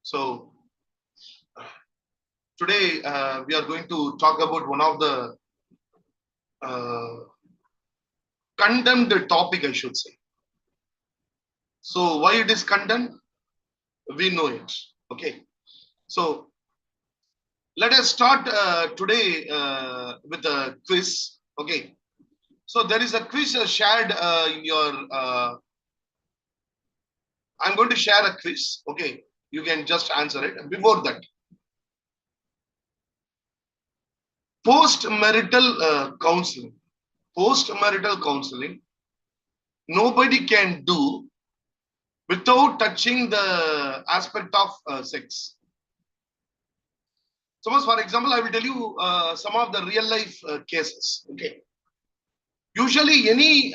So today we are going to talk about one of the condemned topic, I should say. So why it is condemned? We know it. Okay. So let us start today with a quiz. Okay. So there is a quiz shared in your. I'm going to share a quiz. Okay. You can just answer it. Before that, post-marital counseling. Post-marital counseling, nobody can do without touching the aspect of sex. Suppose, for example, I will tell you some of the real life cases. Okay. Usually, any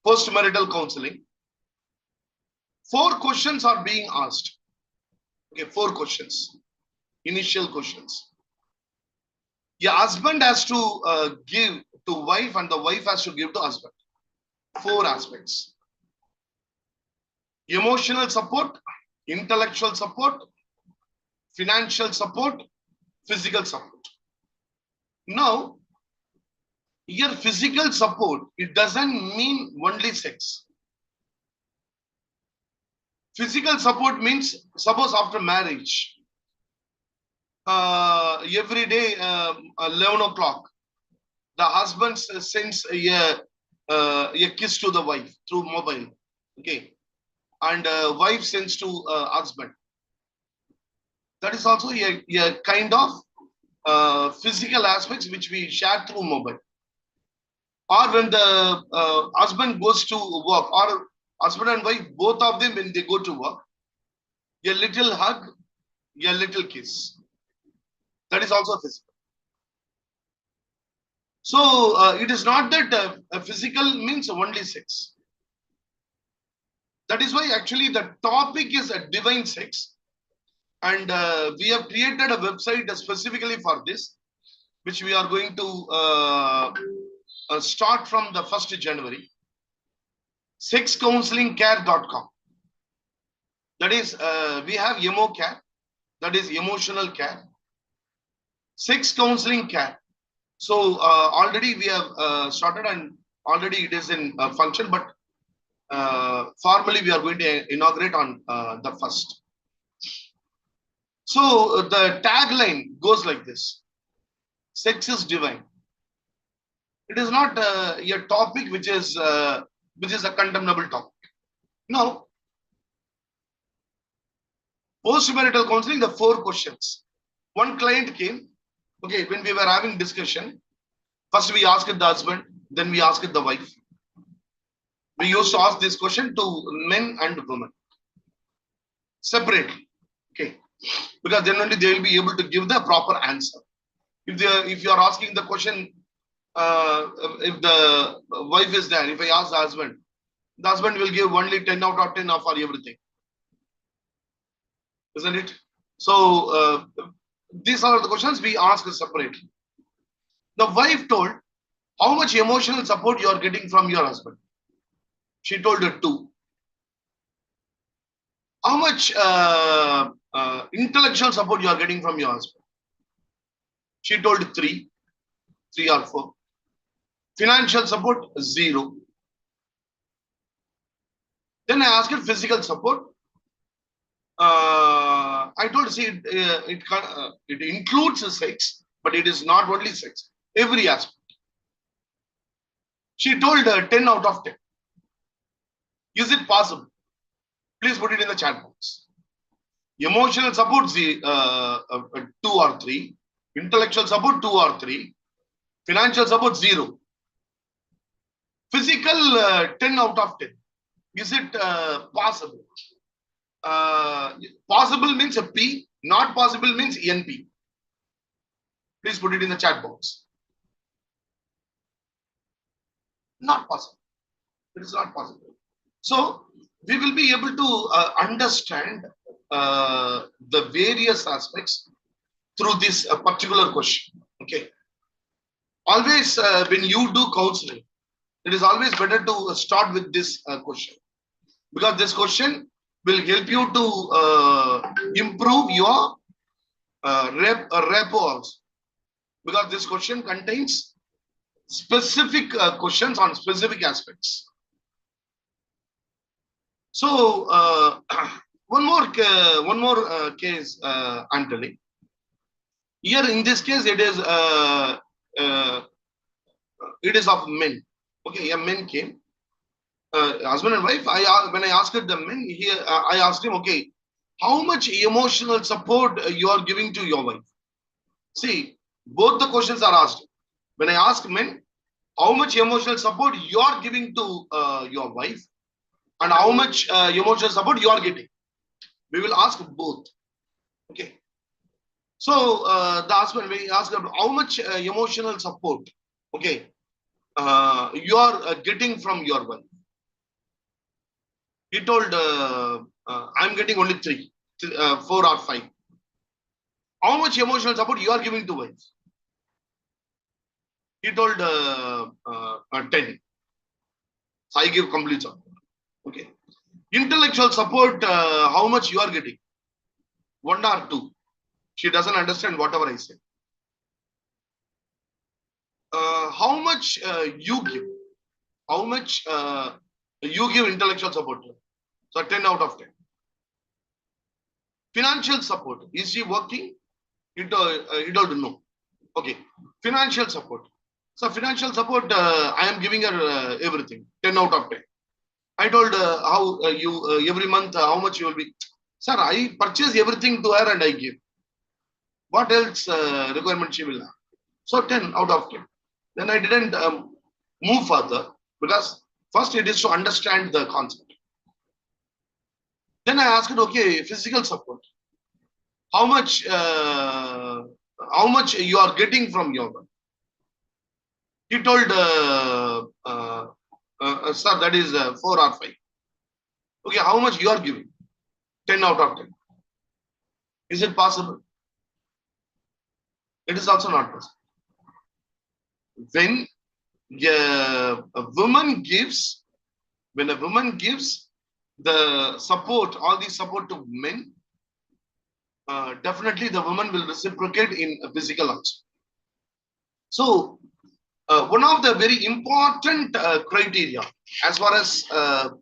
post-marital counseling, 4 questions are being asked. Okay, 4 questions, initial questions. Your husband has to give to wife, and the wife has to give to husband. 4 aspects: emotional support, intellectual support, financial support, physical support. Now, here physical support, it doesn't mean only sex. Physical support means, suppose after marriage, every day 11 o'clock, the husband sends a kiss to the wife through mobile. Okay. And wife sends to husband. That is also a kind of physical aspects which we share through mobile. Or when the husband goes to work, or husband and wife, both of them, when they go to work, a little hug, a little kiss. That is also physical. So it is not that physical means only sex. That is why actually the topic is a divine sex. And we have created a website specifically for this, which we are going to start from the 1st January. Sexcounselingcare.com. That is, we have emo care, that is emotional care. Sex counseling care. So already we have started, and already it is in function, but formally we are going to inaugurate on the 1st. So the tagline goes like this: sex is divine. It is not a topic which is a condemnable topic. Now, post-marital counseling, the 4 questions. One client came. Okay, when we were having discussion, first we asked the husband, then we asked the wife. We used to ask this question to men and women separately. Okay, because then only they will be able to give the proper answer. If you are asking the question, if the wife is there, if I ask the husband will give only 10 out of 10 for everything, isn't it? So these are the questions we ask separately. The wife told how much emotional support you are getting from your husband. She told her 2. How much intellectual support you are getting from your husband? She told 3 or 4. Financial support 0. Then I asked her physical support. I told, see, it includes sex, but it is not only sex. Every aspect. She told 10 out of 10. Is it possible? Please put it in the chat box. Emotional support 2 or 3. Intellectual support 2 or 3. Financial support 0. Physical 10 out of 10. Is it possible? Possible means a P. Not possible means NP. Please put it in the chat box. Not possible. It is not possible. So we will be able to understand the various aspects through this particular question. Okay. Always when you do counseling, it is always better to start with this question, because this question will help you to improve your repo also. Because this question contains specific questions on specific aspects. So one more case I'm telling. Here in this case, uh, it is of men. Okay, a men came, husband and wife. When I asked the men, I asked him, okay, how much emotional support you are giving to your wife? See, both the questions are asked. When I ask men, how much emotional support you are giving to your wife, and how much emotional support you are getting. We will ask both. Okay. So the husband, we ask how much emotional support, okay, you are getting from your wife. He told, I'm getting only 4 or 5. How much emotional support you are giving to wife? He told 10. So I give complete support. Okay. Intellectual support, how much you are getting? 1 or 2. She doesn't understand whatever I say. How much you give? How much you give intellectual support? So 10 out of 10. Financial support. Is she working? You don't know. Okay. Financial support. So financial support, I am giving her everything. 10 out of 10. I told how you every month how much you will be. Sir, I purchase everything to her and I give. What else requirement she will have? So 10 out of 10. Then I didn't move further because first it is to understand the concept. Then I asked, okay, physical support. How much you are getting from your wife? He told, sir, that is 4 or 5. Okay, how much you are giving? 10 out of 10. Is it possible? It is also not possible. When a woman gives, the support, all the support to men, definitely the woman will reciprocate in physical also. So one of the very important criteria as far as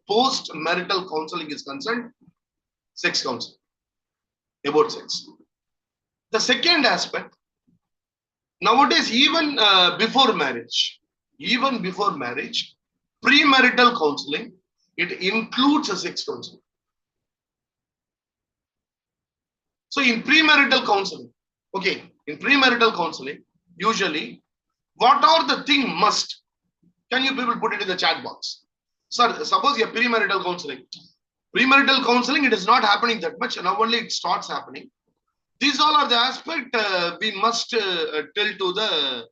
post-marital counseling is concerned, sex counseling, about sex. The second aspect, nowadays even before marriage, premarital counseling, it includes a sex counseling. So in premarital counseling, usually, what are the things must? Can you people put it in the chat box? Sir, suppose you have premarital counseling. Premarital counseling, it is not happening that much. Now only it starts happening. These all are the aspect we must tell to the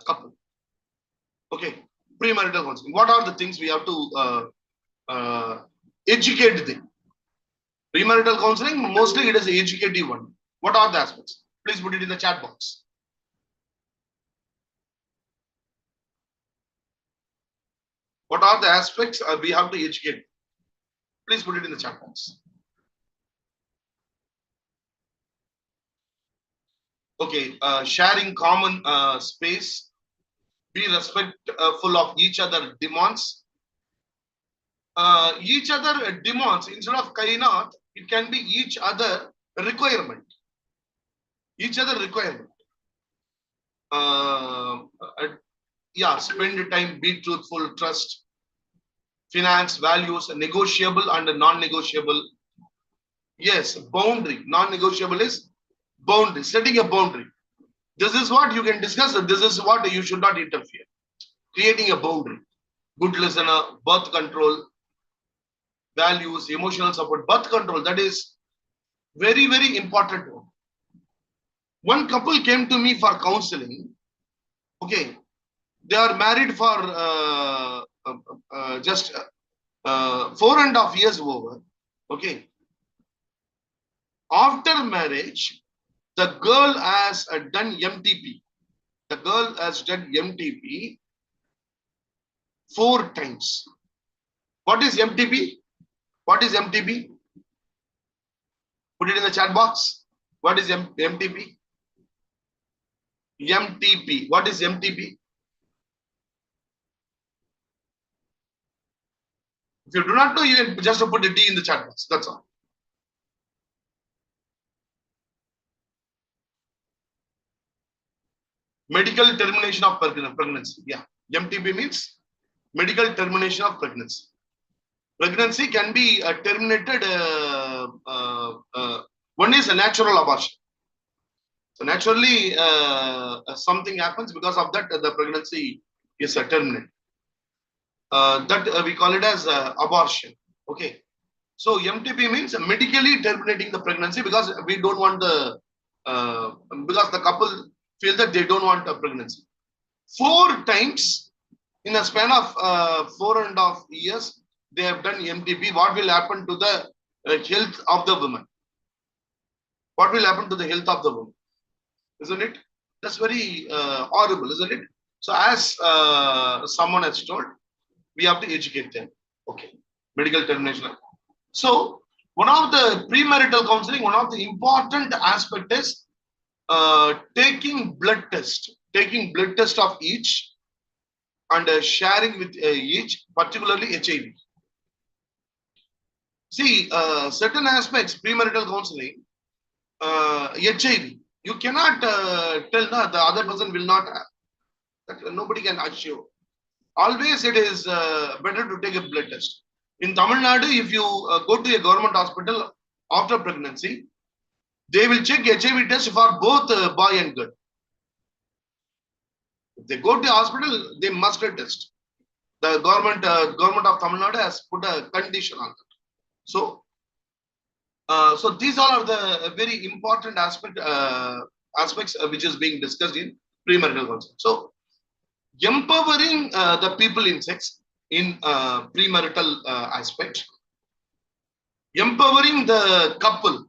couple. Okay, premarital counseling. What are the things we have to educate them? Premarital counseling, mostly it is the educative one. What are the aspects? Please put it in the chat box. What are the aspects we have to educate? Please put it in the chat box. Okay, sharing common space, be respectful of each other demands. Each other demands, instead of kainat, it can be each other requirement. Each other requirement. Yeah, spend time, be truthful, trust, finance, values, negotiable and non-negotiable. Yes, boundary. Non-negotiable is boundary, setting a boundary. This is what you can discuss, this is what you should not interfere. Creating a boundary. Good listener, birth control, values, emotional support, birth control, that is very, very important one. One couple came to me for counseling. Okay, they are married for just 4.5 years over. Okay, after marriage, the girl has done MTP. The girl has done MTP 4 times. What is MTP? What is MTP? Put it in the chat box. What is MTP? MTP. What is MTP? If you do not know, you can just put a D in the chat box. That's all. Medical termination of pregnancy. Yeah. MTP means medical termination of pregnancy. Pregnancy can be terminated. One is a natural abortion. So naturally, something happens, because of that the pregnancy is terminated. That we call it as abortion. Okay. So MTP means medically terminating the pregnancy, because we don't want the because the couple feel that they don't want a pregnancy. 4 times in a span of 4.5 years, they have done MTP. What will happen to the health of the woman? What will happen to the health of the woman? Isn't it? That's very horrible, isn't it? So as someone has told, we have to educate them. Okay. Medical termination. So one of the premarital counseling, one of the important aspect is taking blood test of each, and sharing with each, particularly HIV. See, certain aspects premarital counseling, HIV, you cannot tell no, the other person will not have. That nobody can assure. Always it is better to take a blood test. In Tamil Nadu, if you go to a government hospital after pregnancy, they will check HIV test for both boy and girl. If they go to the hospital, they must test. The government of Tamil Nadu has put a condition on that. So, so these all are the very important aspects which is being discussed in premarital counseling. So, empowering the people in sex in premarital aspect, empowering the couple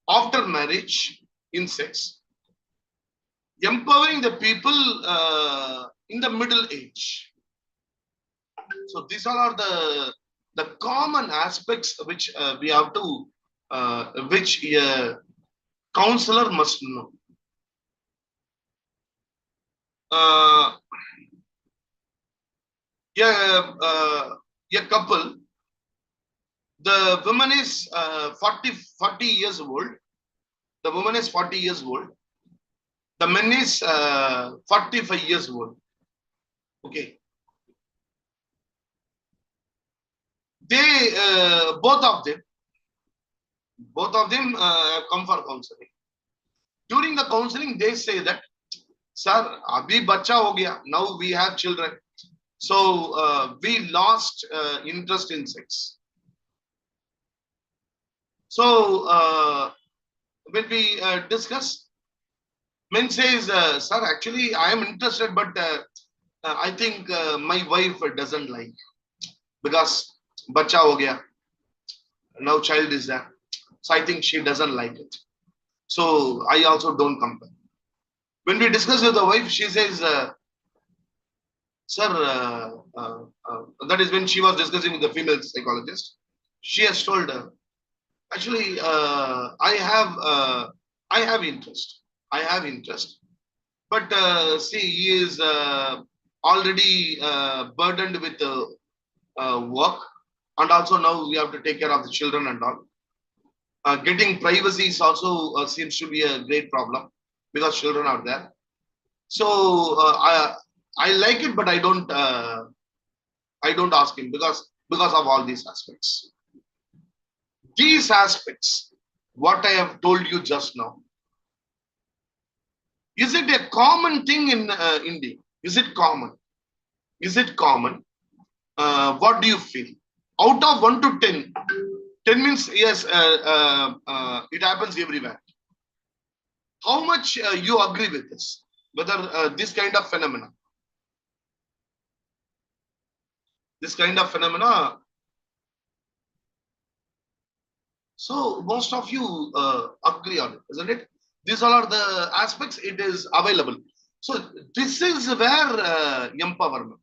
after marriage in sex, empowering the people in the middle age. So these all are the common aspects which we have to, which a counselor must know. A couple, the woman is 40 years old. The woman is 40 years old. The man is 45 years old. Okay. They both of them come for counseling. During the counseling, they say that, sir, abhi bacha ho gaya. Now we have children. So we lost interest in sex. So when we discuss, men says, sir, actually I am interested, but I think my wife doesn't like, because bacha ho gaya. Now child is there. So I think she doesn't like it. So I also don't compare. When we discuss with the wife, she says, sir, that is when she was discussing with the female psychologist. She has told her, actually, I have interest. But see, he is already burdened with work, and also now we have to take care of the children and all. Getting privacy is also seems to be a great problem, because children are there. So I like it, but I don't ask him, because of all these aspects. These aspects, what I have told you just now, is it a common thing in India? Is it common? What do you feel? Out of 1 to 10, 10 means yes, it happens everywhere. How much you agree with this? Whether this kind of phenomena, so most of you agree on it, isn't it? These all are the aspects. It is available. So this is where empowerment.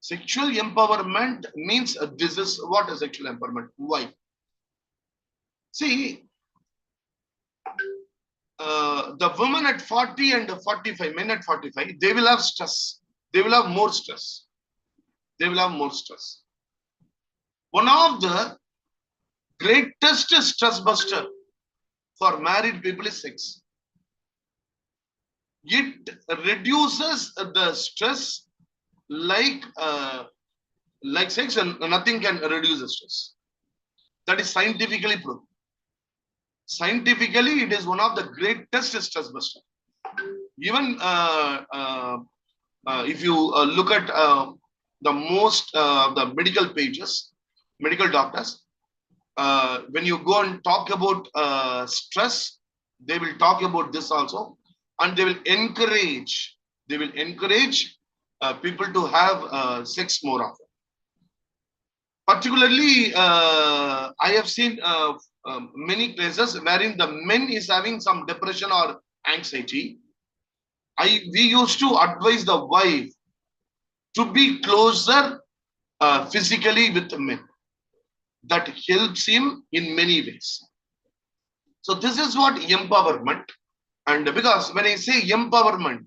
Sexual empowerment means this is what is sexual empowerment. Why? See, the women at 40 and 45, men at 45, they will have stress. They will have more stress. They will have more stress. One of the greatest stress buster for married people is sex. It reduces the stress like sex, and nothing can reduce the stress. That is scientifically proven. Scientifically, it is one of the greatest stress buster. Even if you look at the most the medical pages, medical doctors, when you go and talk about stress, they will talk about this also, and they will encourage people to have sex more often. Particularly, I have seen many cases wherein the men is having some depression or anxiety. We used to advise the wife to be closer physically with the men. That helps him in many ways. So this is what empowerment. And because when I say empowerment,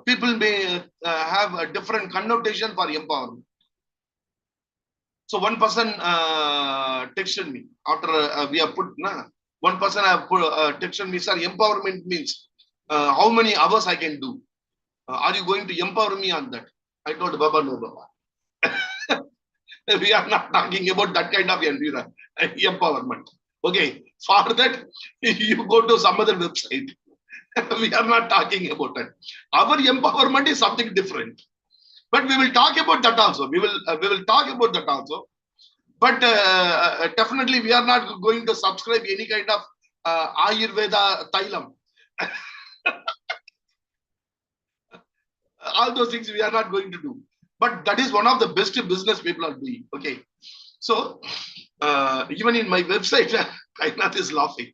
people may have a different connotation for empowerment. So one person texted me after we have put, one person have put, texted me, sir, empowerment means how many hours I can do. Are you going to empower me on that? I told Baba, no, Baba. We are not talking about that kind of empowerment. Okay, for that, you go to some other website. We are not talking about that. Our empowerment is something different. But we will talk about that also. We will talk about that also. But definitely, we are not going to subscribe any kind of Ayurveda Thailam. All those things we are not going to do. But that is one of the best business people are doing. Okay. So, even in my website, Kainath is laughing.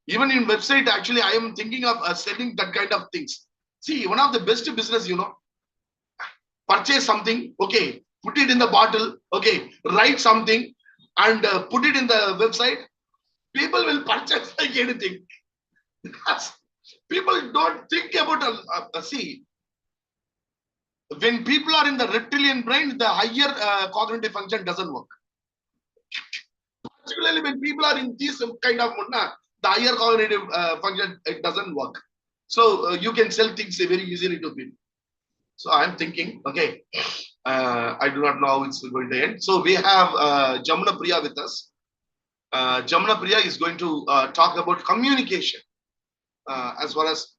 Even in website, actually, I am thinking of selling that kind of things. See, one of the best business, purchase something, okay, put it in the bottle, okay, write something and put it in the website. People will purchase like anything. People don't think about, see, when people are in the reptilian brain, the higher cognitive function doesn't work. Particularly when people are in this kind of the higher cognitive function, it doesn't work. So you can sell things very easily to people. So I'm thinking, okay, I do not know how it's going to end. So we have Jamuna Priya with us. Jamuna Priya is going to talk about communication as far as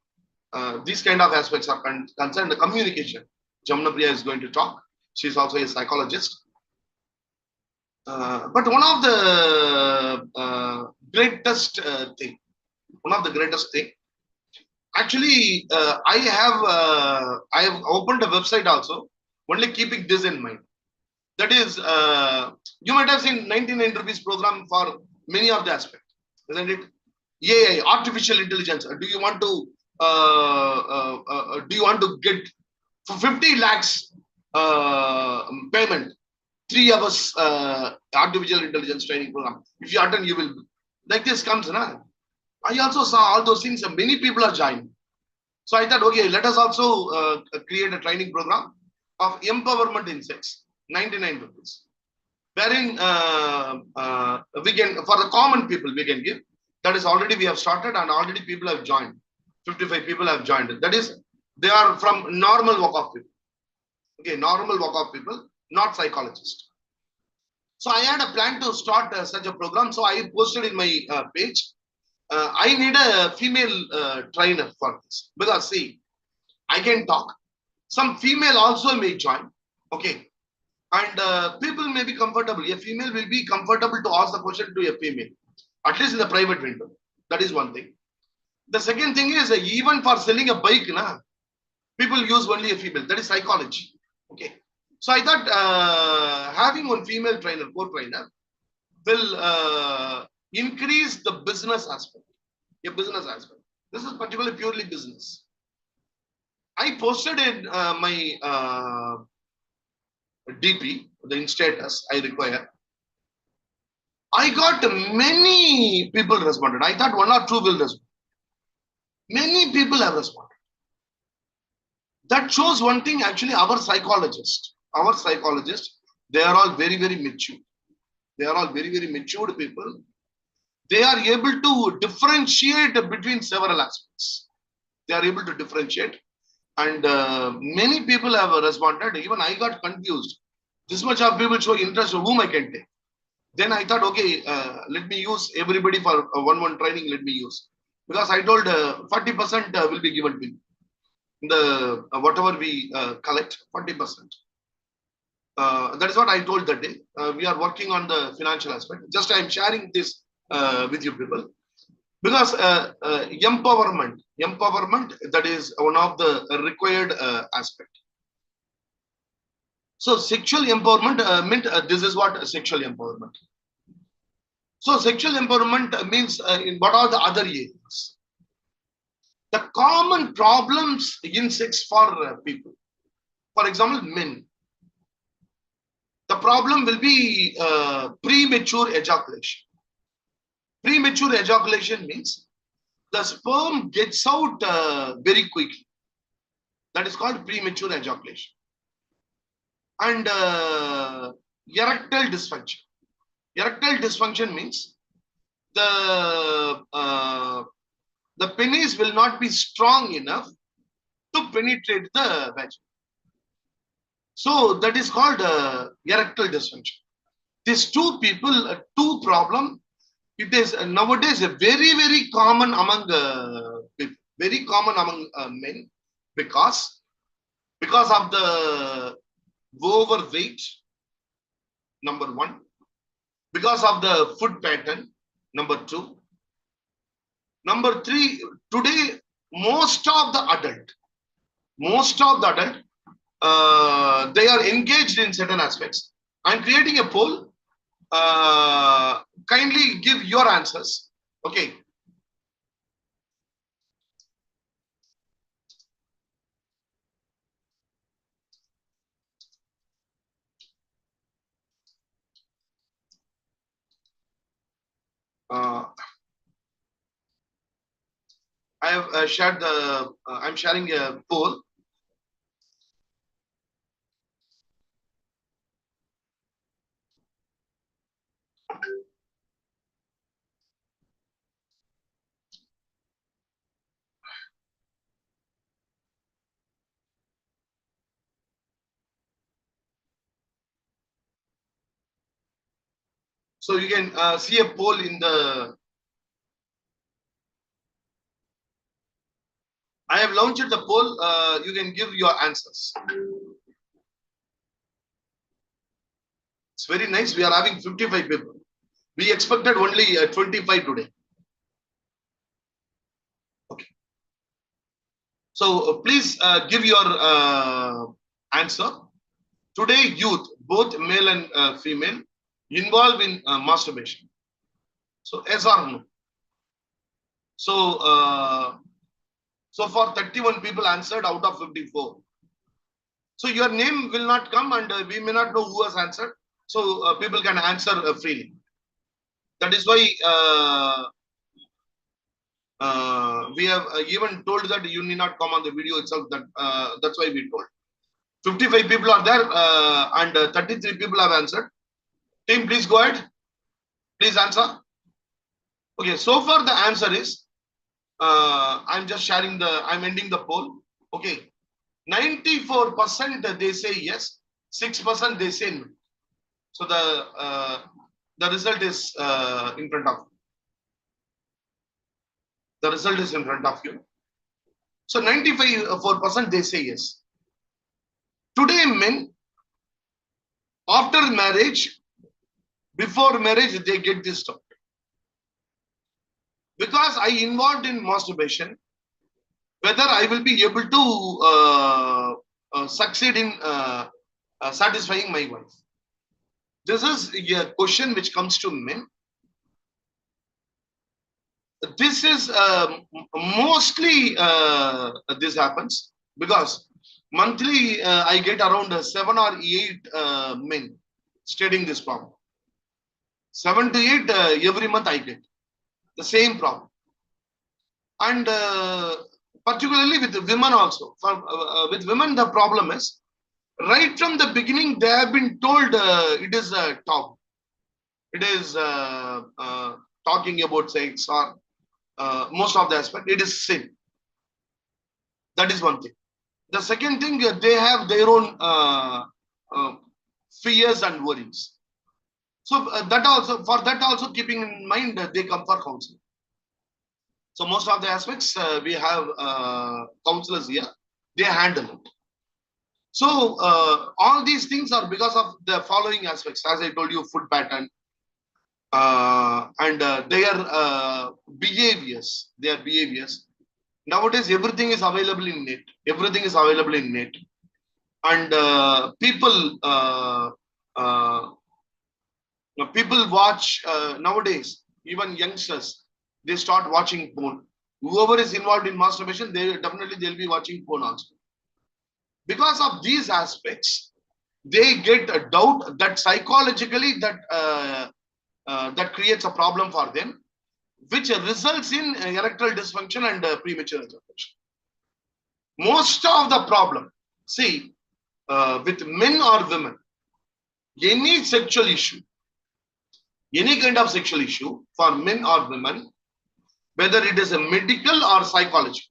these kind of aspects are concerned. The communication. Jamuna Priya is going to talk. She's also a psychologist. But one of the greatest thing, actually, I have opened a website also, only keeping this in mind. That is, you might have seen 99 rupees program for many of the aspects, isn't it? AI, artificial intelligence. Do you want to get for 50 lakhs payment? 3 hours artificial intelligence training program. If you attend, you will. Like this comes, na? I also saw all those things. Many people are joining. So I thought, okay, let us also create a training program of empowerment in sex, 99 rupees. Wherein we can, for the common people, we can give. That is already we have started and already people have joined. 55 people have joined. That is, they are from normal walk of people. Okay, normal walk of people, not psychologists. So I had a plan to start such a program. So I posted in my page. I need a female trainer for this. Because see, I can talk. Some female also may join. Okay. And people may be comfortable. A female will be comfortable to ask the question to a female. At least in the private window. That is one thing. The second thing is even for selling a bike, people use only a female. That is psychology. Okay. So I thought having one female trainer, co-trainer, will increase the business aspect. A business aspect. This is particularly purely business. I posted in my DP, the in status I require. I got many people responded. I thought one or two will respond. Many people have responded. That shows one thing. Actually, our psychologists, they are all very, very mature. They are all very, very matured people. They are able to differentiate between several aspects. They are able to differentiate, and many people have responded. Even I got confused. This much of people show interest, whom I can take. Then I thought, okay, let me use everybody for one training. Let me use, because I told 40% will be given to me. The whatever we collect, 40%. That is what I told that day. We are working on the financial aspect. Just I am sharing this with you people, because empowerment, that is one of the required aspect. So sexual empowerment meant this is what sexual empowerment. So sexual empowerment means in what are the other areas? The common problems in sex for people. For example, men. The problem will be premature ejaculation. Premature ejaculation means the sperm gets out very quickly. That is called premature ejaculation. And erectile dysfunction. Erectile dysfunction means the penis will not be strong enough to penetrate the vagina. So that is called erectile dysfunction. These two people, two problem. It is nowadays a very, very common among people, very common among men, because of the overweight, number one, because of the food pattern, number two, number three. Today, most of the adult, they are engaged in certain aspects. I'm creating a poll. Kindly give your answers. Okay. I have shared the. I'm sharing a poll. So you can see a poll in the. I have launched the poll. You can give your answers. It's very nice. We are having 55 people. We expected only 25 today. Okay. So please give your answer. Today, youth, both male and female, involved in masturbation. So yes or no? So so far 31 people answered out of 54. So your name will not come, and we may not know who has answered. So people can answer freely. That is why we have even told that you need not come on the video itself. That's why we told. 55 people are there, and 33 people have answered. Team, please go ahead. Please answer. Okay, so far the answer is, I'm just sharing I'm ending the poll. Okay, 94% they say yes, 6% they say no. So the result is in front of you. The result is in front of you. So 95% they say yes. Today, men, after marriage, before marriage, they get this doubt. Because I involved in masturbation, whether I will be able to succeed in satisfying my wife. This is a question which comes to men. This is mostly this happens because Monthly, I get around 7 or 8 men stating this problem. 7 to 8 every month I get the same problem. And particularly with women also. With women, the problem is right from the beginning, they have been told it is a talk. It is talking about sex or most of the aspect. It is sin. That is one thing. The second thing, they have their own uh, fears and worries. So that also, for that also keeping in mind, they come for counseling. So most of the aspects we have counselors here, they handle it. So all these things are because of the following aspects, as I told you, food pattern and their behaviors. Their behaviors. Nowadays, everything is available in net. Everything is available in net, and uh, people watch nowadays. Even youngsters, they start watching porn. Whoever is involved in masturbation, they'll be watching porn also. Because of these aspects, they get a doubt that psychologically that creates a problem for them, which results in erectile dysfunction and premature ejaculation. Most of the problem, see, with men or women, any sexual issue, any kind of sexual issue for men or women, whether it is a medical or psychological,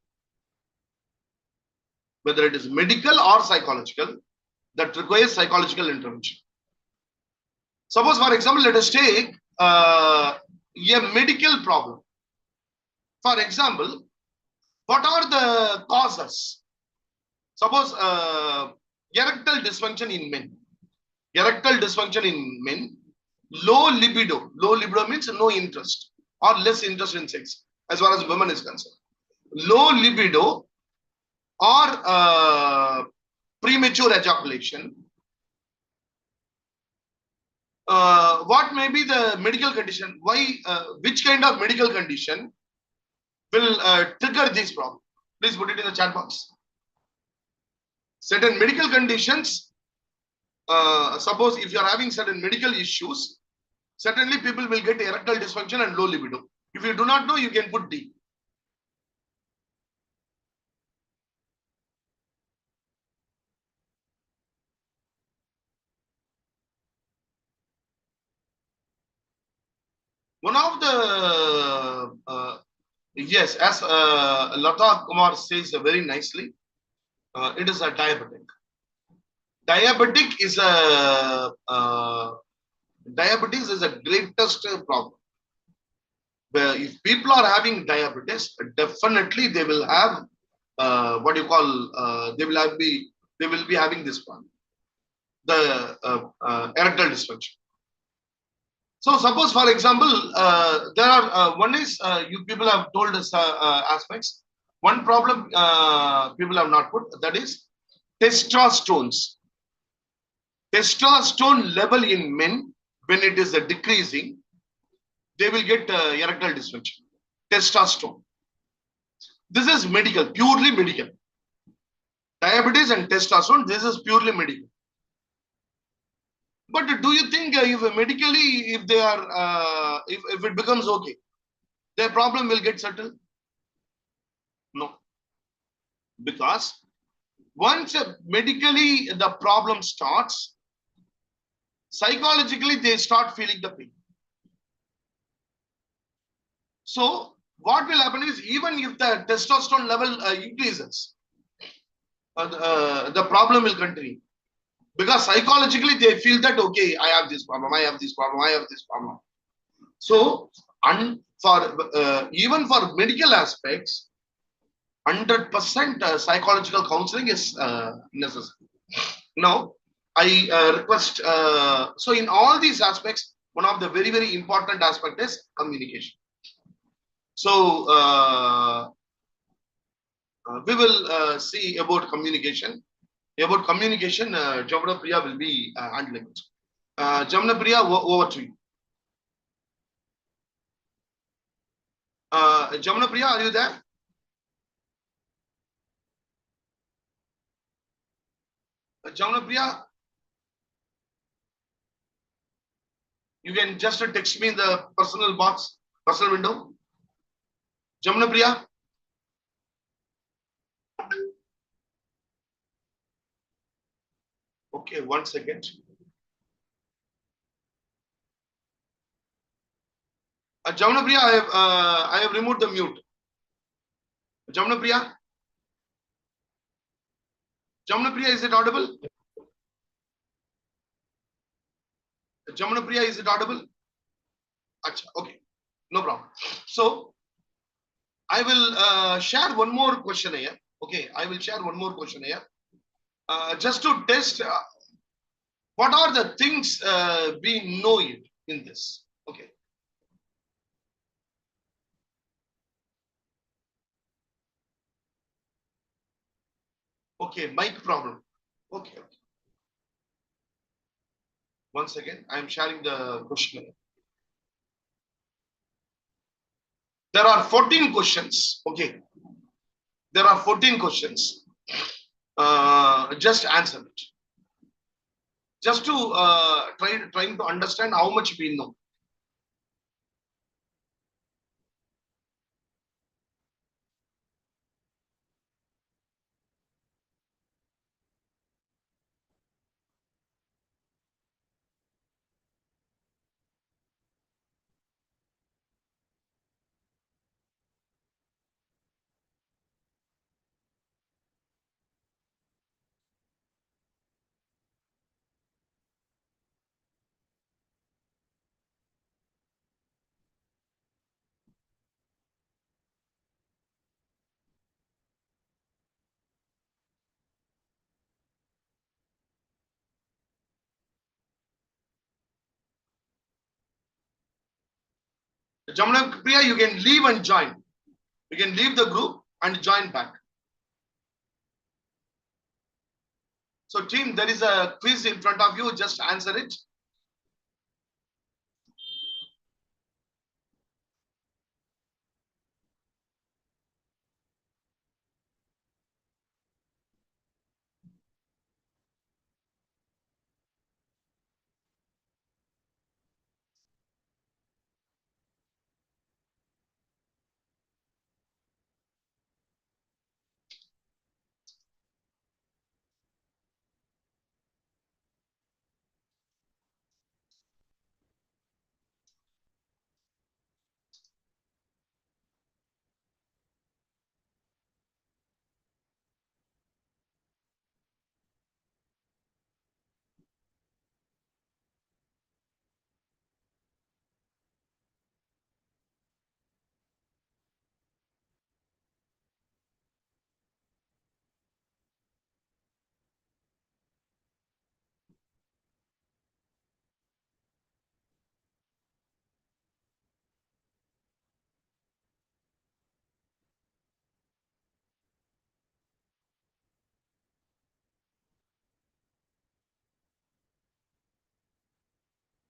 whether it is medical or psychological, that requires psychological intervention. Suppose, for example, let us take a medical problem. For example, what are the causes? Suppose erectile dysfunction in men. Erectile dysfunction in men, low libido. Low libido means no interest or less interest in sex, as far as women is concerned. Low libido or premature ejaculation. What may be the medical condition? Why? Which kind of medical condition will trigger this problem? Please put it in the chat box. Certain medical conditions. Suppose if you are having certain medical issues, certainly people will get erectile dysfunction and low libido. If you do not know, you can put D. One of the yes, as Lata Kumar says very nicely, it is a diabetic. Diabetic is a diabetes is a greatest problem. If people are having diabetes, definitely they will have what you call they will be having this one, the erectile dysfunction. So suppose, for example, there are one is you people have told us aspects. One problem people have not put, that is testosterone. Testosterone level in men, when it is decreasing, they will get erectile dysfunction. Testosterone. This is medical, purely medical. Diabetes and testosterone, this is purely medical. But do you think if medically, if they are, if it becomes okay, their problem will get settled? No. Because once medically the problem starts, psychologically they start feeling the pain. So what will happen is, even if the testosterone level increases, the problem will continue. Because psychologically they feel that, okay, I have this problem, I have this problem, I have this problem. So, and for even for medical aspects, 100% psychological counseling is necessary. Now, I request, so in all these aspects, one of the very, very important aspect is communication. So, we will see about communication. About communication, Jamna Priya will be handling it. Jamna Priya, over to you. Jamna Priya, are you there? Jamuna Priya, you can just text me in the personal box, personal window. Jamuna Priya. Okay, 1 second. Jamuna Priya, I have removed the mute. Jamuna Priya. Jamuna Priya, is it audible? Jamuna Priya, is it audible? Achha, okay, no problem. So I will share one more question here. Okay, I will share one more question here. Just to test what are the things we know in this. Okay. Okay, mic problem. Okay, okay. Once again, I am sharing the question. There are 14 questions. Okay, there are 14 questions. Just answer it. Just to trying to understand how much we know. Jamuna Priya, you can leave and join. You can leave the group and join back. So team, there is a quiz in front of you. Just answer it.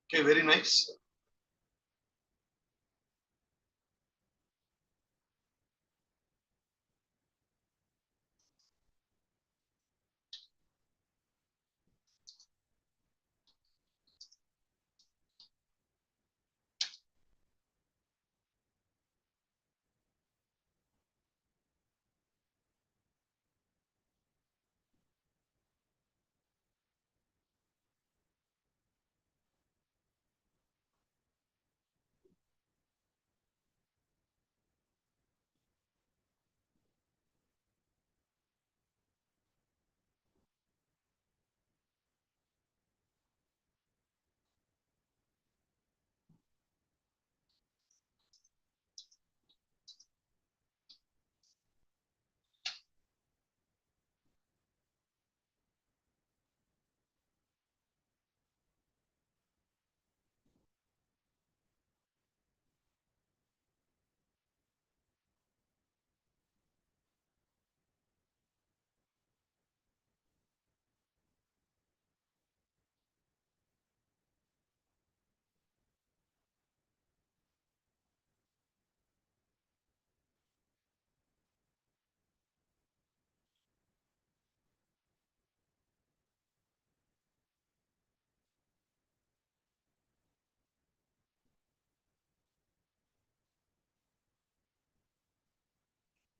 Okay, very nice.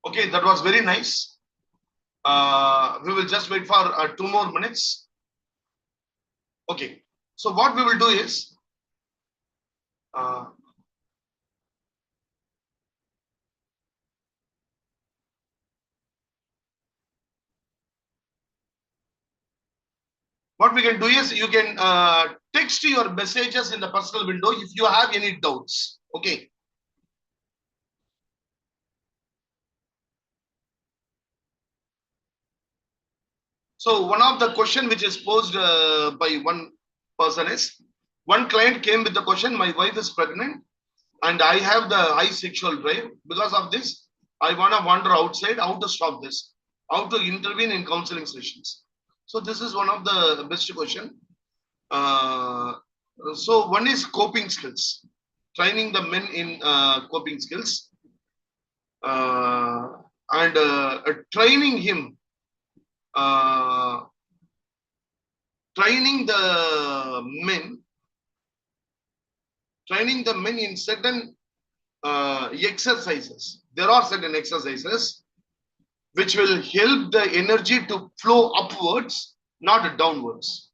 Okay, that was very nice. We will just wait for 2 more minutes. Okay, so what we will do is, uh, what we can do is you can text your messages in the personal window if you have any doubts. Okay. So one of the question which is posed by one person is, one client came with the question, my wife is pregnant and I have the high sexual drive. Because of this, I want to wander outside. How to stop this? How to intervene in counseling sessions? So this is one of the best question. Uh, so one is coping skills, training the men in coping skills, uh, and training him, uh, training the men, training the men in certain exercises. There are certain exercises which will help the energy to flow upwards, not downwards.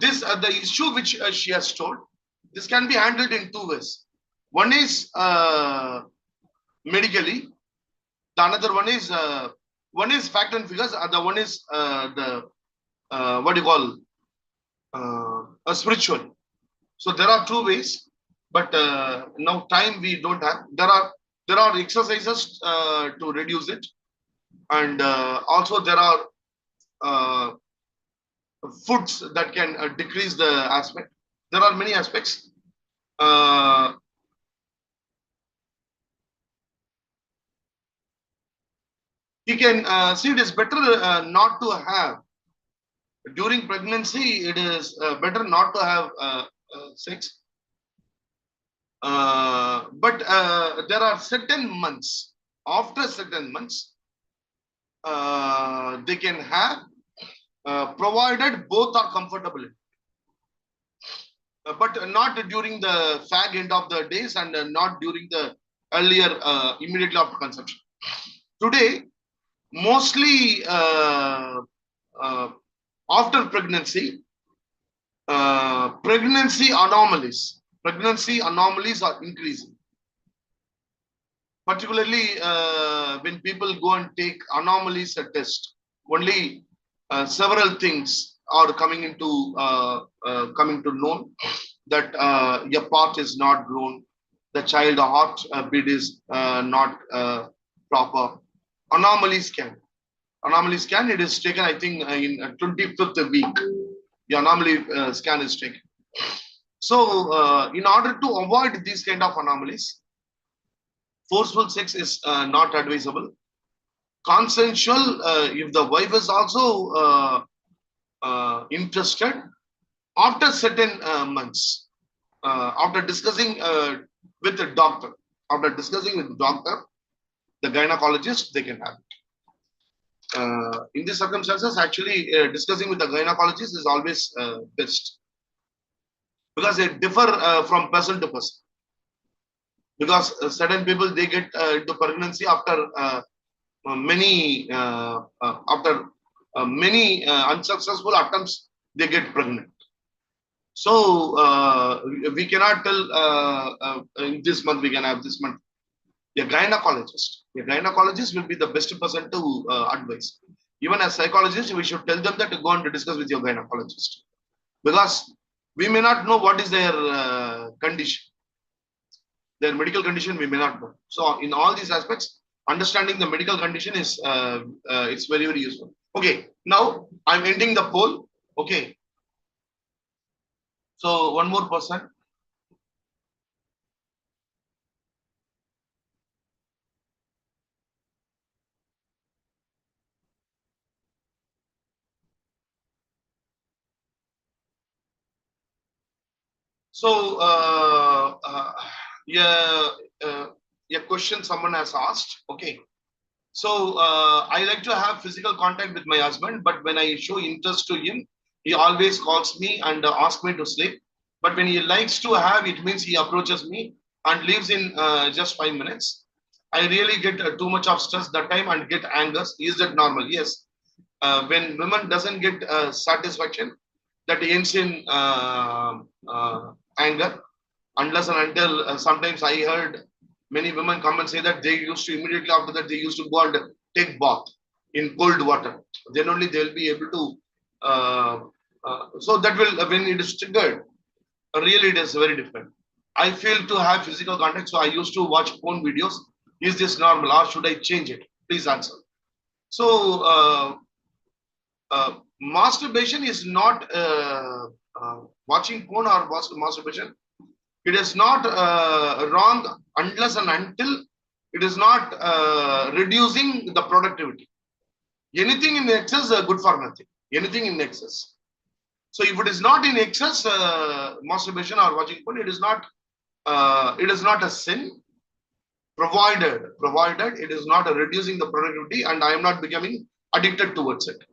This the issue which she has told. This can be handled in two ways. One is medically. The another one is fact and figures. The one is the what do you call a spiritual. So there are two ways, but now time we don't have. There are exercises to reduce it, and also there are uh, foods that can decrease the aspect. There are many aspects. Uh, you can see it is better not to have during pregnancy. It is better not to have sex. But there are certain months. After certain months, they can have, provided both are comfortable. But not during the fag end of the days and not during the earlier, immediately after conception. Today, mostly after pregnancy, pregnancy anomalies are increasing. Particularly when people go and take anomalies test, only several things are coming to known that your part is not grown, the child heart beat is not proper. Anomaly scan. Anomaly scan, it is taken, I think, in 25th week. The anomaly scan is taken. So, in order to avoid these kind of anomalies, forceful sex is not advisable. Consensual, if the wife is also interested, after certain months, after discussing with the doctor, the gynecologist, they can have it. In these circumstances, actually, discussing with the gynecologist is always best, because they differ from person to person. Because certain people, they get into pregnancy after many unsuccessful attempts, they get pregnant. So we cannot tell in this month we can have this month. A gynecologist will be the best person to advise. Even as psychologists, we should tell them that to go and discuss with your gynecologist, because we may not know what is their condition, their medical condition. We may not know. So in all these aspects, understanding the medical condition is it's very, very useful. Okay, now I'm ending the poll. Okay, so one more person. So yeah, a question someone has asked. Okay, so I like to have physical contact with my husband, but when I show interest to him, he always calls me and asks me to sleep. But when he likes to have, it means he approaches me and leaves in just 5 minutes. I really get too much of stress that time and get angers. Is that normal? Yes. When women doesn't get satisfaction, that ends in anger. Unless and until sometimes I heard many women come and say that they used to immediately after that they used to go and take bath in cold water. Then only they will be able to. So that will when it is triggered, really it is very different. I fail to have physical contact, so I used to watch porn videos. Is this normal or should I change it? Please answer. So masturbation is not watching porn or masturbation. It is not wrong unless and until it is not reducing the productivity. Anything in excess is good for nothing. Anything in excess. So if it is not in excess, masturbation or watching porn, it is not a sin, provided it is not reducing the productivity and I am not becoming addicted towards it.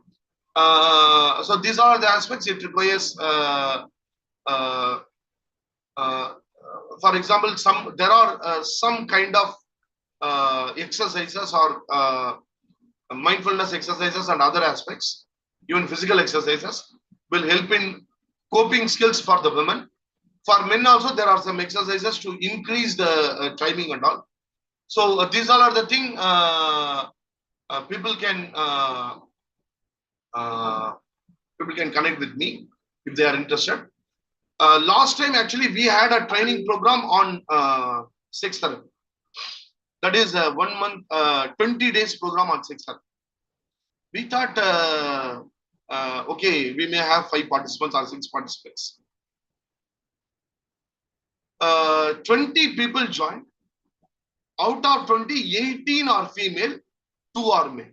So these are the aspects it requires. Uh, uh, for example, there are some kind of exercises or mindfulness exercises and other aspects, even physical exercises, will help in coping skills for the women. For men also, there are some exercises to increase the timing and all. So these all are the thing people can connect with me if they are interested. Last time, actually, we had a training program on sex therapy. That is a 1 month, 20 days program on sex therapy. We thought, okay, we may have 5 participants or 6 participants. 20 people joined. Out of 20, 18 are female, 2 are male.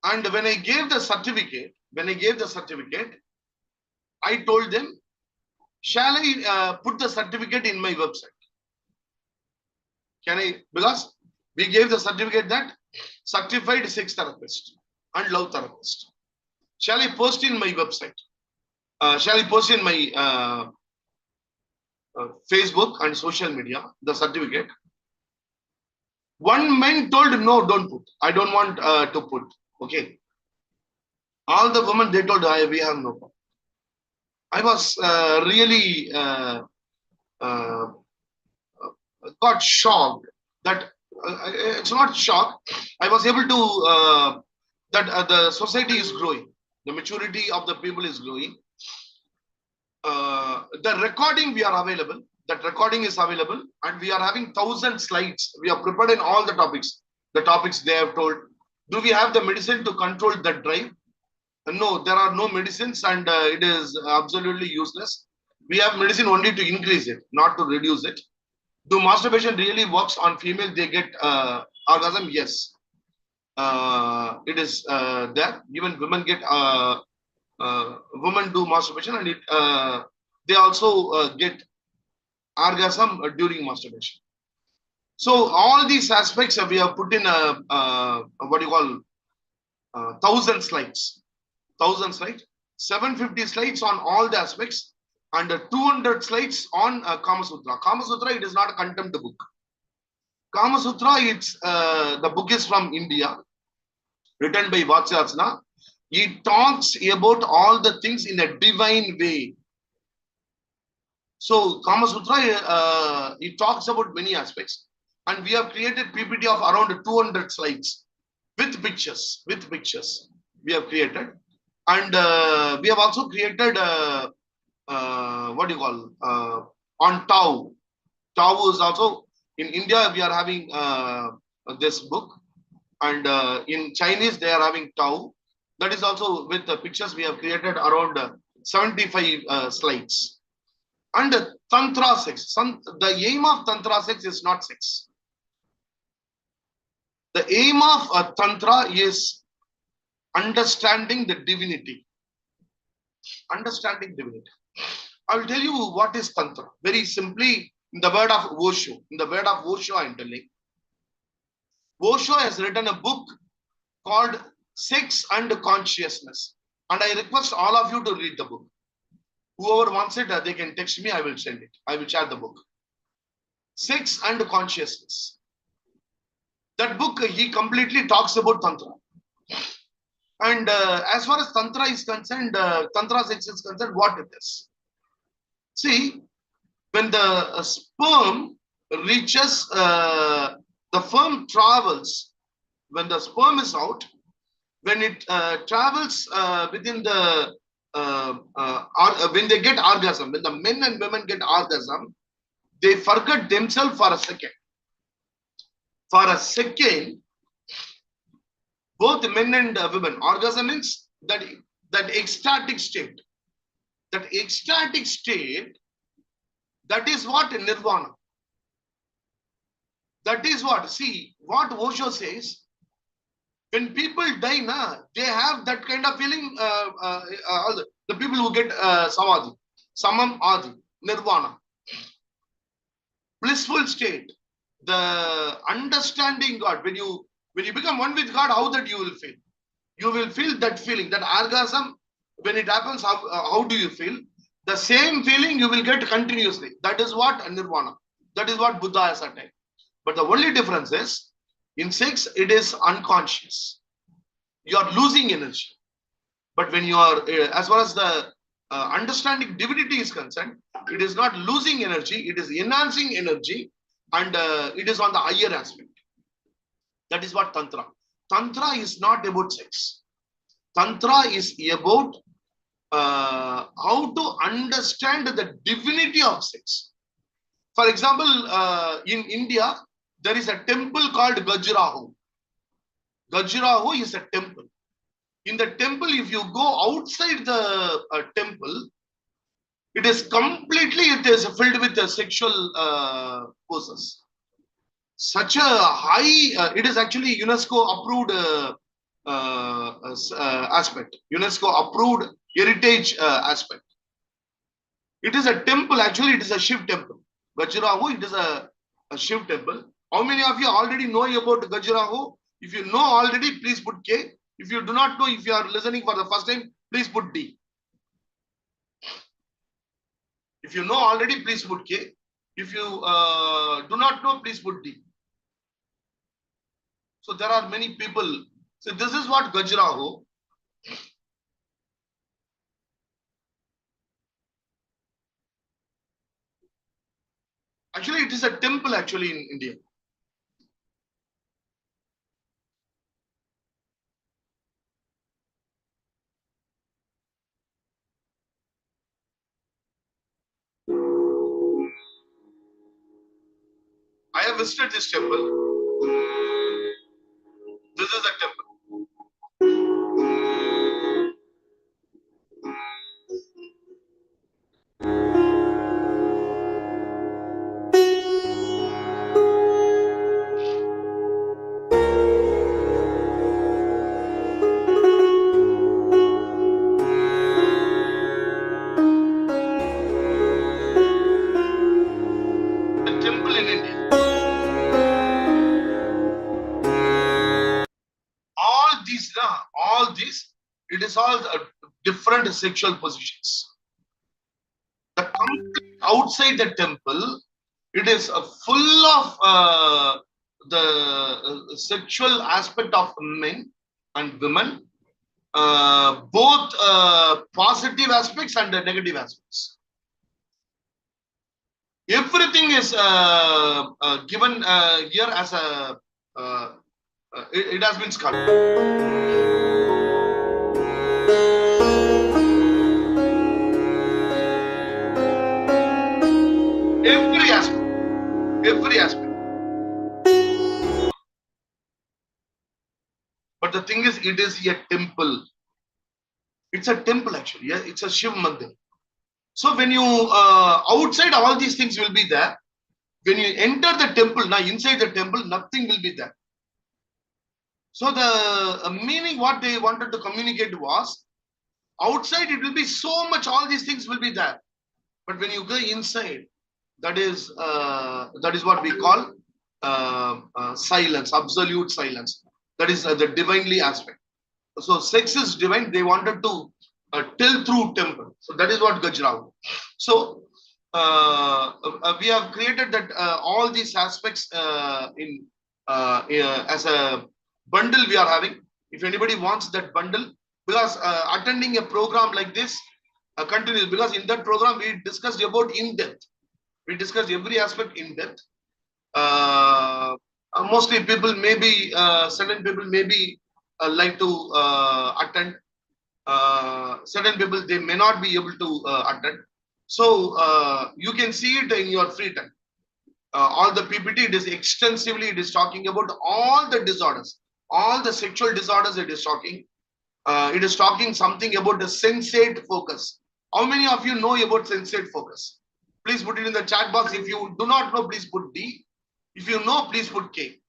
And when I gave the certificate, I told them, shall I put the certificate in my website? Can I? Because we gave the certificate that certified sex therapist and love therapist. Shall I post in my website? Shall I post in my Facebook and social media the certificate? One man told, no, don't put. I don't want to put. Okay. All the women, they told, we have no problem. I was really got shocked that it's not shock. I was able to that the society is growing, the maturity of the people is growing. The recording we are available. That recording is available, and we are having 1,000 slides. We are prepared in all the topics. The topics they have told. Do we have the medicine to control the drive? No, there are no medicines, and it is absolutely useless. We have medicine only to increase it, not to reduce it. Do masturbation really works on female? They get orgasm? Yes, it is there. Even women get women do masturbation, and they also get orgasm during masturbation. So all these aspects we have put in what do you call 1,000 slides, 750 slides on all the aspects, and 200 slides on Kama Sutra. Kama Sutra, it is not a contempt book. Kama Sutra, it's the book is from India, written by Vatsyasana. It talks about all the things in a divine way. So Kama Sutra, it talks about many aspects, and we have created PPT of around 200 slides with pictures. We have created, and we have also created what do you call on Tao. Tao is also in India. We are having this book, and in Chinese they are having Tao. That is also with the pictures. We have created around 75 slides. And Tantra sex. The aim of Tantra sex is not sex. The aim of Tantra is understanding the divinity. Understanding divinity. I will tell you what is Tantra. Very simply, in the word of Osho. I am telling. Osho has written a book called Sex and Consciousness. And I request all of you to read the book. Whoever wants it, they can text me. I will send it. I will share the book. Sex and Consciousness. That book, he completely talks about Tantra. And as far as Tantra is concerned, Tantra sex is concerned, what it is. See, when the sperm reaches, the sperm travels, when the sperm is out, when it travels within the, when they get orgasm, when the men and women get orgasm, they forget themselves for a second. For a second, both men and women, orgasm means that ecstatic state. That ecstatic state, that is what nirvana. That is what, see, what Osho says, when people die, they have that kind of feeling, the people who get samadhi, samam adi, nirvana, blissful state, the understanding God. When you become one with God, how that you will feel? You will feel that feeling, that orgasm, when it happens, how do you feel? The same feeling you will get continuously. That is what nirvana. That is what Buddha has attained. But the only difference is, in sex, it is unconscious. You are losing energy. But when you are, as far as the understanding divinity is concerned, it is not losing energy, it is enhancing energy, and it is on the higher aspect. That is what Tantra. Tantra is not about sex. Tantra is about how to understand the divinity of sex. For example, in India, there is a temple called Khajuraho. Khajuraho is a temple. In the temple, if you go outside the temple, it is filled with sexual poses. Such a high, it is actually UNESCO approved aspect, UNESCO approved heritage aspect. It is a temple, actually it is a Shiv temple. Khajuraho, it is a Shiv temple. How many of you already know about Khajuraho? If you know already, please put K. If you do not know, if you are listening for the first time, please put D. If you know already, please put K. If you do not know, please put D. So there are many people. So this is what Khajuraho. Actually, it is a temple actually in India. I have visited this temple. This is a temple. The temple in India. All these, it is all different sexual positions. The complete outside the temple, it is full of the sexual aspect of men and women, both positive aspects and negative aspects. Everything is given here as a, it has been sculpted. Every aspect. But the thing is, it is a temple. It's a temple actually. Yeah? It's a Shiv Mandir. So when you outside, all these things will be there. When you enter the temple, now inside the temple, nothing will be there. So the meaning what they wanted to communicate was, outside it will be so much, all these things will be there. But when you go inside, that is what we call silence, absolute silence. That is the divinely aspect. So sex is divine. They wanted to tell through temple. So that is what Khajuraho. So we have created that all these aspects as a bundle we are having. If anybody wants that bundle, because attending a program like this continues, because in that program we discussed about in depth. We discussed every aspect in depth. Mostly people maybe certain people maybe like to attend. Certain people they may not be able to attend. So you can see it in your free time. All the PPT it is extensively it is talking about all the disorders, all the sexual disorders it is talking. It is talking something about the sensate focus. How many of you know about sensate focus? Please put it in the chat box. If you do not know, please put D. If you know, please put K.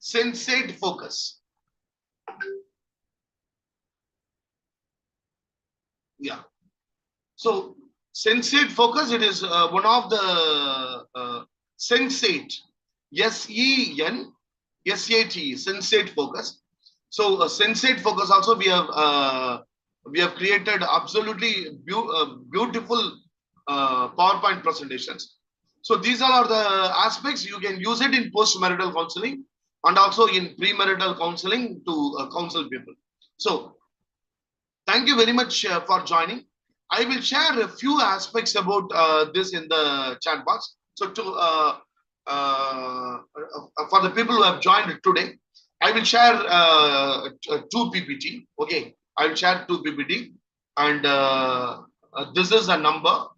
Sensate focus. Yeah. So sensate focus, it is one of the sensate, SENSATE, sensate focus. So sensate focus also we have created absolutely beautiful PowerPoint presentations. So these all are the aspects you can use it in post-marital counseling and also in premarital counseling to counsel people. So thank you very much for joining. I will share a few aspects about this in the chat box. So for the people who have joined today, I will share two PPT. Okay, I will share two PPT, and this is a number.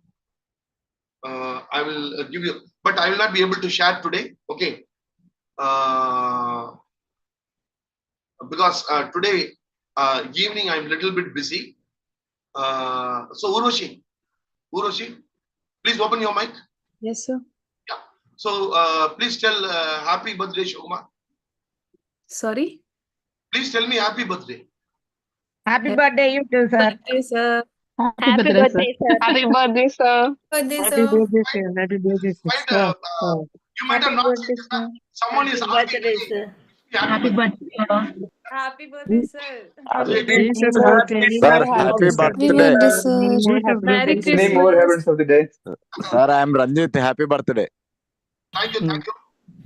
I will give you, but I will not be able to share today. Okay, because today evening I'm a little bit busy. So Uroshi, please open your mic. Yes, sir. Yeah. So please tell happy birthday, Shoma. Sorry. Please tell me happy birthday. Happy birthday, you too, sir. Birthday, sir. Happy birthday, sir. Happy birthday, sir. Birthday, Happy sir. birthday, sir. Happy birthday, Might, sir. you might have not seen that. Someone is asking me, happy birthday. Happy birthday, sir. Happy birthday. birthday, Jesus, sir. happy Many Sir, more happy happy birthday. birthday, many more happy Merry birthday. Many more Christmas. events of the day. Sir, I am Ranjit. Happy birthday. Thank you, thank you,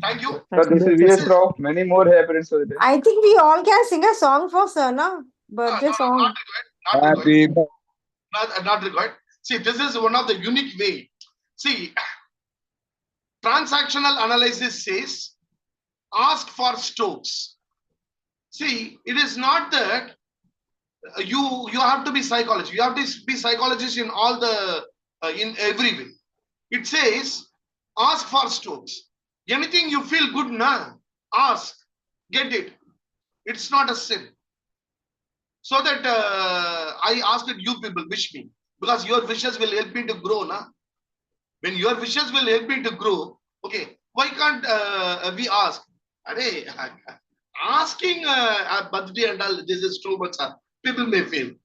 thank you. Sir, this is VS Rao. Many more events of the day. I think we all can sing a song for sir, no? Birthday No, song. not required. Happy Not required. See, this is one of the unique way. See, transactional analysis says ask for Stokes. See, it is not that you have to be psychologist. You have to be psychologist in all the in every way. It says ask for Stokes. Anything you feel good na, ask, get it. It's not a sin. So that I asked you people wish me, because your wishes will help me to grow, na. When your wishes will help me to grow, okay, why can't we ask? Asking a birthday and all, this is too much. People may feel,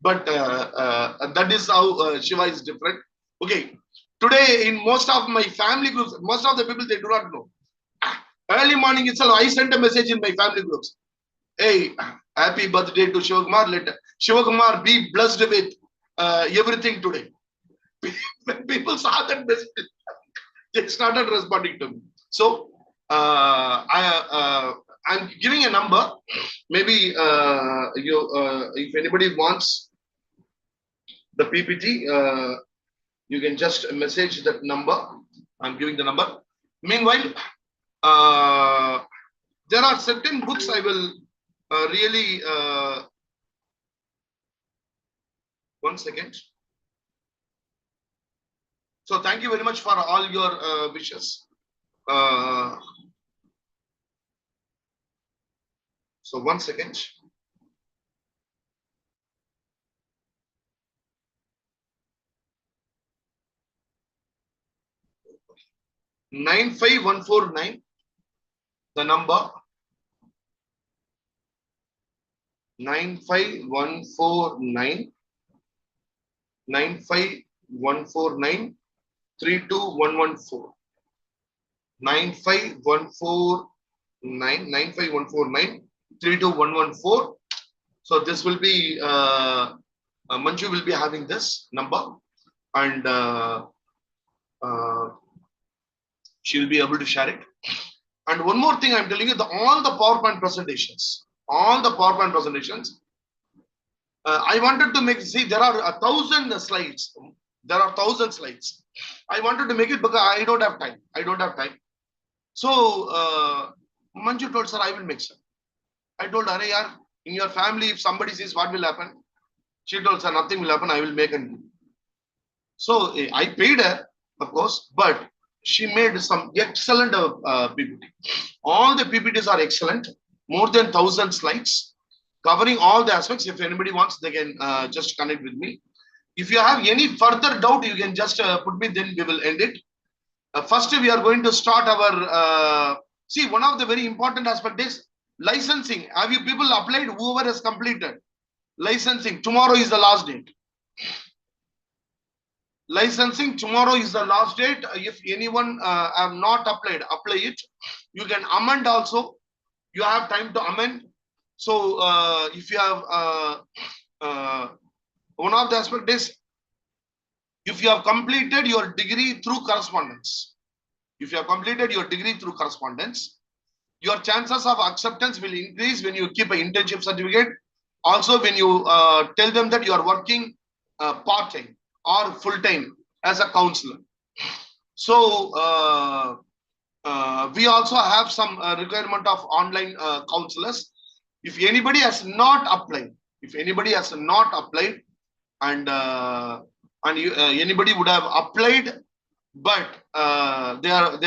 but that is how Shiva is different. Okay, today in most of my family groups, most of the people they do not know. Early morning itself, I sent a message in my family groups. Hey, happy birthday to Shivakumar. Let Shivakumar be blessed with everything today. When people saw that message, they started responding to me. So I'm giving a number. Maybe if anybody wants the PPT, you can just message that number. I'm giving the number. Meanwhile, there are certain books I will really. One second. So thank you very much for all your wishes. So 1 second. $95149, the number 95149 95149 32114 95149 95149 32114. So this will be Manju will be having this number, and She will be able to share it. And one more thing I'm telling you, all the PowerPoint presentations, I wanted to make, see, there are 1,000 slides. There are 1,000 slides. I wanted to make it because I don't have time. So, Manju told, sir, I will make, sir. I told her, yaar, in your family, if somebody says what will happen, she told, sir, nothing will happen. I will make and do. So, I paid her, of course, but she made some excellent PPT. All the PPTs are excellent. More than 1,000 slides, covering all the aspects. If anybody wants, they can just connect with me. If you have any further doubt, you can just put me, then we will end it. First, we are going to start our, see, one of the very important aspects is licensing. Have you people applied? Whoever has completed licensing, tomorrow is the last date. Licensing, tomorrow is the last date. If anyone have not applied, apply it. You can amend also. You have time to amend. So if you have, one of the aspects is, if you have completed your degree through correspondence, your chances of acceptance will increase when you keep an internship certificate. Also, when you tell them that you are working part-time or full-time as a counselor. So, we also have some requirement of online counselors. If anybody has not applied, and anybody would have applied, but they have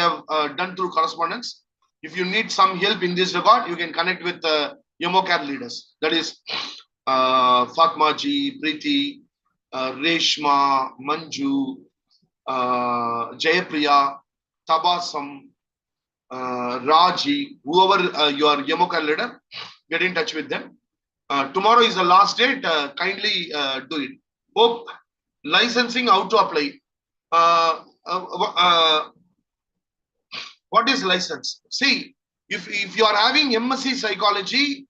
done through correspondence. If you need some help in this regard, you can connect with YOMOCare leaders. That is Fatma ji, Preeti, Reshma, Manju, Jayapriya, Tabasam, Raji, whoever your YOMOCare leader, get in touch with them. Tomorrow is the last date. Kindly do it. Hope licensing, how to apply. What is license? See, if you are having MSc psychology,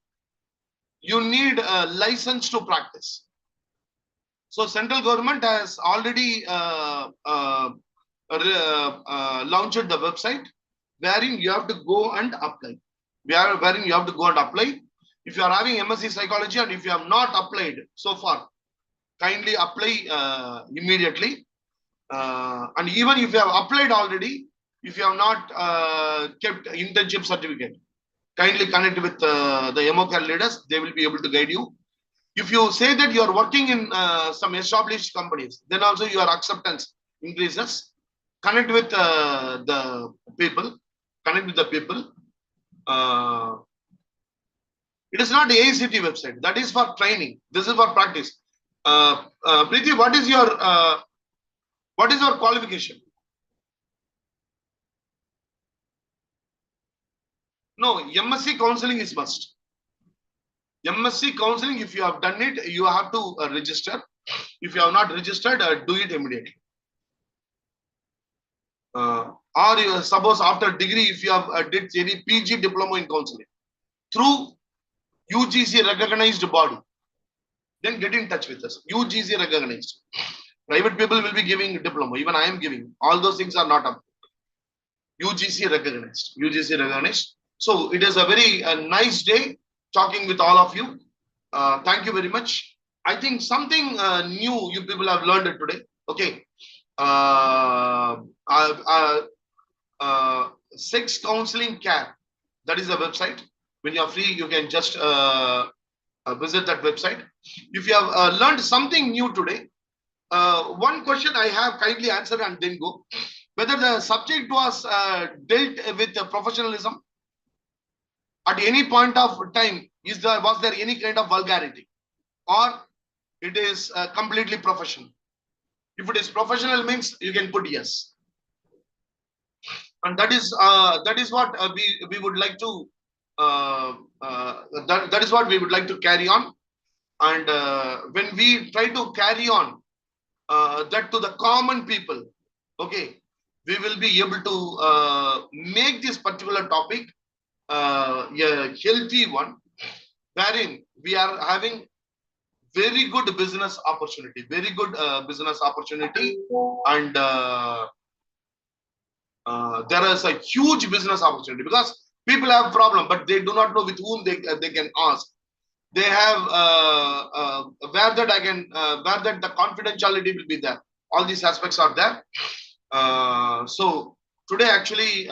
you need a license to practice. So central government has already launched the website wherein you have to go and apply. If you are having MSc psychology and if you have not applied so far, kindly apply immediately. And even if you have applied already, if you have not kept internship certificate, kindly connect with the YOMOCare leaders. They will be able to guide you. If you say that you are working in some established companies, then also your acceptance increases. Connect with the people. It is not the ACT website. That is for training. This is for practice. Preeti, what is your qualification? No, MSc counseling is must. MSc counseling, if you have done it, you have to register. If you have not registered, do it immediately. Or you, suppose after degree, if you have did any PG diploma in counseling through UGC recognized body, then get in touch with us. UGC recognized. Private people will be giving diploma. Even I am giving. All those things are not up. UGC recognized. So it is a very nice day talking with all of you. Thank you very much. I think something new you people have learned it today. Okay. Sex Counseling Care. That is the website. When you are free, you can just visit that website. If you have learned something new today, one question I have, kindly answer and then go. Whether the subject was dealt with professionalism at any point of time, was there any kind of vulgarity, or it is completely professional? If it is professional, means you can put yes, and that is what we would like to that is what we would like to carry on. And when we try to carry on that to the common people, okay, we will be able to make this particular topic a healthy one, wherein we are having very good business opportunity, and there is a huge business opportunity because people have problem, but they do not know with whom they can ask. They have where that I can where that the confidentiality will be there. All these aspects are there. So today actually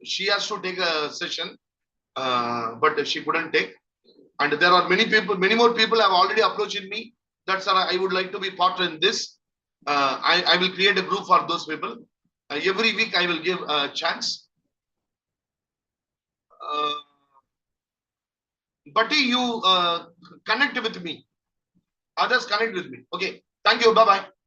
she has to take a session, but she couldn't take. And there are many more people have already approached me. That's why I would like to be part in this. I will create a group for those people. Every week I will give a chance. But you connect with me. Others connect with me. Okay. Thank you. Bye bye.